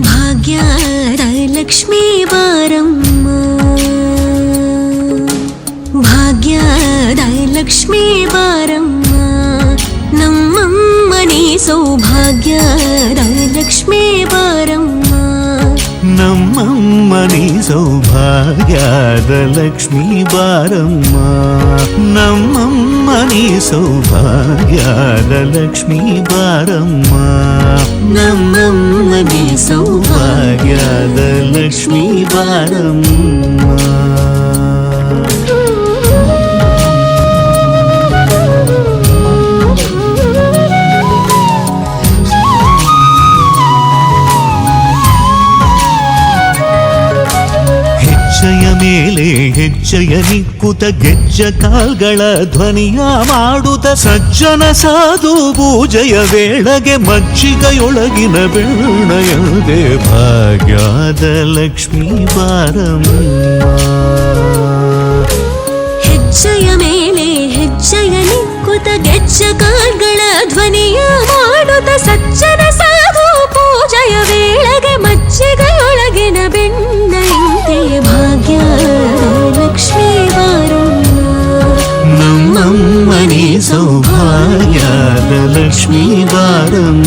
ಭಾಗ್ಯದ ಲಕ್ಷ್ಮೀ ಬಾರಮ್ಮ, ಭಾಗ್ಯದ ಲಕ್ಷ್ಮೀ ಬಾರಮ್ಮ, ನಮ್ಮಮ್ಮನಿ ಸೌಭಾಗ್ಯದ ಲಕ್ಷ್ಮೀ ಬಾರಮ್ಮ, ನಮ್ಮಮ್ಮನಿ ಸೌಭಾಗ್ಯದ ಲಕ್ಷ್ಮೀ ಬಾರಮ್ಮ, ನಮ್ಮಮ್ಮನಿ ಸೌಭಾಗ್ಯದ ಲಕ್ಷ್ಮೀ ಬಾರಮ್ಮ, ನಮ್ಮಮ್ಮನಿ ಸೌಭಾಗ್ಯದ ಲಕ್ಷ್ಮೀ ಬಾರಮ್ಮ. ಹೆಜ್ಜೆಯ ಮೇಲೆ ಹೆಜ್ಜೆಯ ನಿಕ್ಕುತ ಗೆಜ್ಜ ಕಾಲ್ಗಳ ಧ್ವನಿಯ ಮಾಡುತ್ತ ಸಜ್ಜನ ಸಾಧು ಪೂಜೆಯ ವೇಳೆಗೆ ಮಜ್ಜಿಗೆಯೊಳಗಿನ ಬೆಣ್ಣೆಯದೆ ಭಾಗ್ಯದ ಲಕ್ಷ್ಮೀ ಬಾರಮ್ಮ. ಹೆಜ್ಜೆಯ ಮೇಲೆ ಹೆಜ್ಜೆಯ ನಿಕ್ಕುತ ಗೆಜ್ಜ ಕಾಲ್ಗಳ ಧ್ವನಿಯ ಮಾಡುತ್ತ ಸಜ್ಜನ ಸಾಧು ಪೂಜೆಯ ವೇಳೆಗೆ ಮಜ್ಜಿಗೆಯೊಳಗಿನ ಬೆಣ್ಣೆಯಂತೆ ಭಾಗ್ಯದ ಲಕ್ಷ್ಮೀ ಬಾರಮ್ಮ, ನಮ್ಮಮ್ಮನಿ ಸೌಭಾಗ್ಯದ ಲಕ್ಷ್ಮೀ ಬಾರಮ್ಮ.